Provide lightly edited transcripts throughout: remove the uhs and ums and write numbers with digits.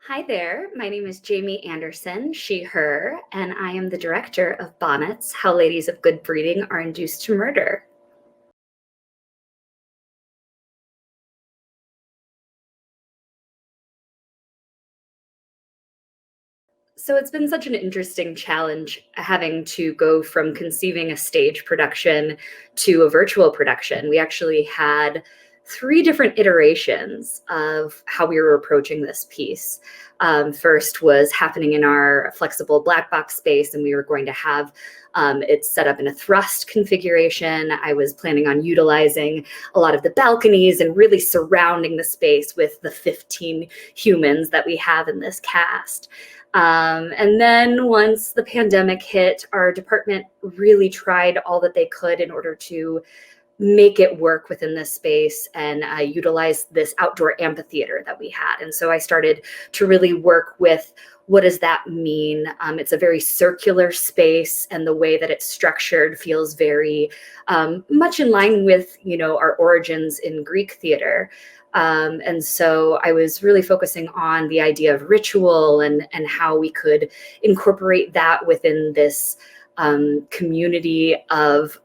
Hi there, my name is Jamie Anderson, she, her, and I am the director of Bonnets, How Ladies of Good Breeding Are Induced to Murder. So it's been such an interesting challenge having to go from conceiving a stage production to a virtual production. We actually had three different iterations of how we were approaching this piece. First was happening in our flexible black box space, and we were going to have it set up in a thrust configuration. I was planning on utilizing a lot of the balconies and really surrounding the space with the 15 humans that we have in this cast. And then once the pandemic hit, our department really tried all that they could in order to make it work within this space and utilize this outdoor amphitheater that we had. And so I started to really work with what does that mean? It's a very circular space, and the way that it's structured feels very much in line with, our origins in Greek theater. And so I was really focusing on the idea of ritual and how we could incorporate that within this community of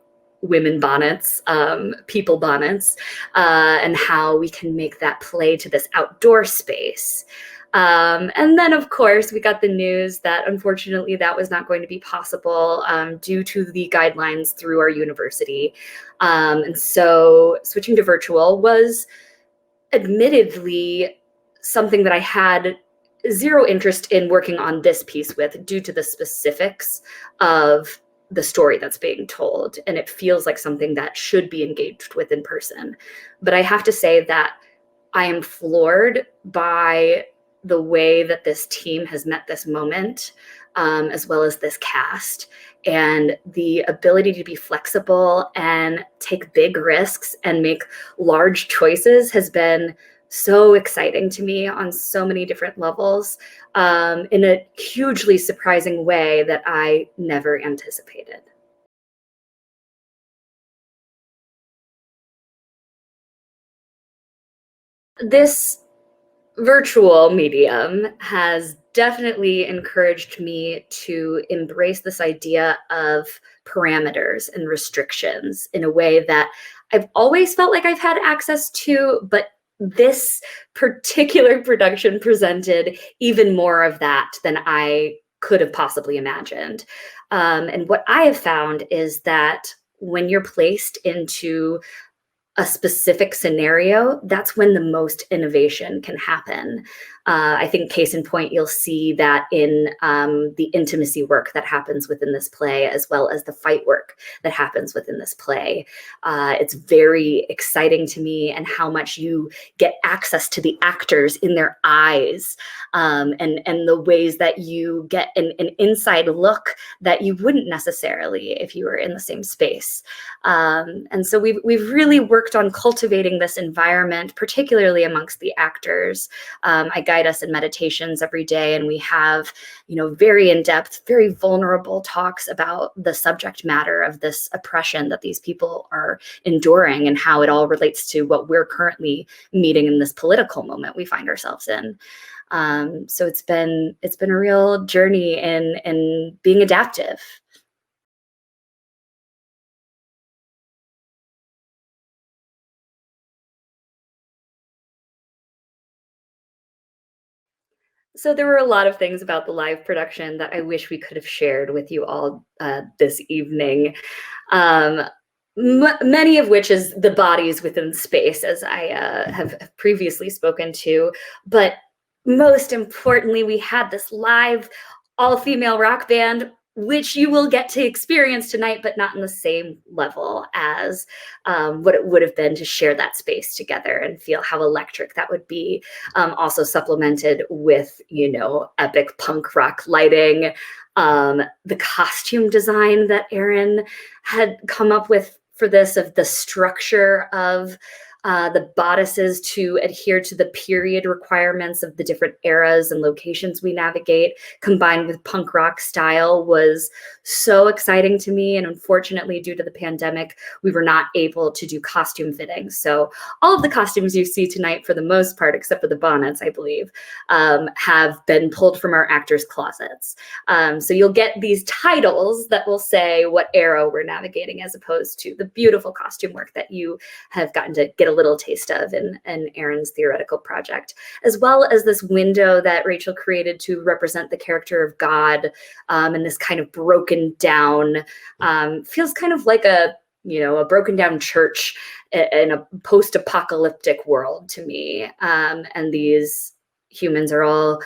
women bonnets, people bonnets, and how we can make that play to this outdoor space. And then, of course, we got the news that unfortunately that was not going to be possible due to the guidelines through our university. And so switching to virtual was admittedly something that I had zero interest in working on this piece with due to the specifics of the story that's being told. And it feels like something that should be engaged with in person. But I have to say that I am floored by the way that this team has met this moment, as well as this cast, and the ability to be flexible and take big risks and make large choices has been so exciting to me on so many different levels, in a hugely surprising way that I never anticipated. This virtual medium has definitely encouraged me to embrace this idea of parameters and restrictions in a way that I've always felt like I've had access to, but this particular production presented even more of that than I could have possibly imagined. And what I have found is that when you're placed into a specific scenario, that's when the most innovation can happen. I think case in point, you'll see that in the intimacy work that happens within this play, as well as the fight work that happens within this play. It's very exciting to me, and how much you get access to the actors in their eyes, and the ways that you get an inside look that you wouldn't necessarily if you were in the same space. And so we've really worked on cultivating this environment, particularly amongst the actors. I guide us in meditations every day, and we have, very in-depth, very vulnerable talks about the subject matter of this oppression that these people are enduring, and how it all relates to what we're currently meeting in this political moment we find ourselves in. So it's been a real journey in being adaptive. So there were a lot of things about the live production that I wish we could have shared with you all this evening. Um, Many of which is the bodies within space, as I have previously spoken to. But most importantly, we had this live all-female rock band, which you will get to experience tonight, but not in the same level as what it would have been to share that space together and feel how electric that would be. Also supplemented with, epic punk rock lighting, the costume design that Aaron had come up with for this, of the structure of The bodices to adhere to the period requirements of the different eras and locations we navigate, combined with punk rock style, was so exciting to me. And unfortunately, due to the pandemic, we were not able to do costume fittings. So all of the costumes you see tonight, for the most part, except for the bonnets, I believe, have been pulled from our actors' closets. So you'll get these titles that will say what era we're navigating, as opposed to the beautiful costume work that you have gotten to get a little taste of in Aaron's theoretical project, as well as this window that Rachel created to represent the character of God, and this kind of broken down, feels kind of like a broken down church in a post-apocalyptic world to me. And these humans are all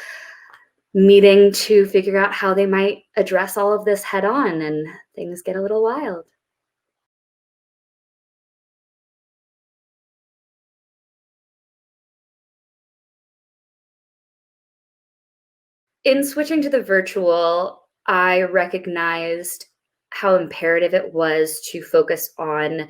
meeting to figure out how they might address all of this head on, and things get a little wild. In switching to the virtual, I recognized how imperative it was to focus on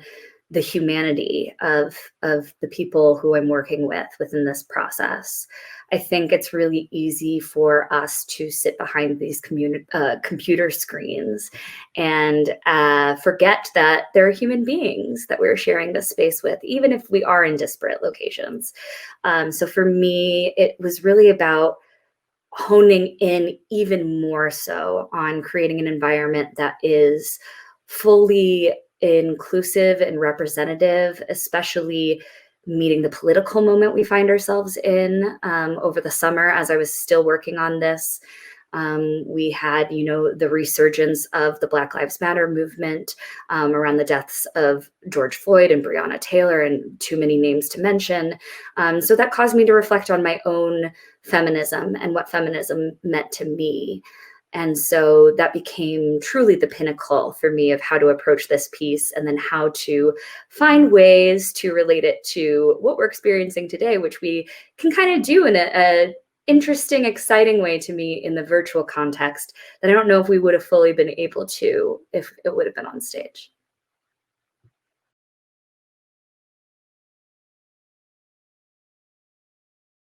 the humanity of the people who I'm working with within this process. I think it's really easy for us to sit behind these computer screens and forget that there are human beings that we're sharing this space with, even if we are in disparate locations. So for me, it was really about honing in even more so on creating an environment that is fully inclusive and representative, especially meeting the political moment we find ourselves in. Over the summer, as I was still working on this, we had, the resurgence of the Black Lives Matter movement, around the deaths of George Floyd and Breonna Taylor, and too many names to mention. So that caused me to reflect on my own feminism and what feminism meant to me. And so that became truly the pinnacle for me of how to approach this piece, and then how to find ways to relate it to what we're experiencing today, which we can kind of do in a interesting, exciting way to me in the virtual context that I don't know if we would have fully been able to if it would have been on stage.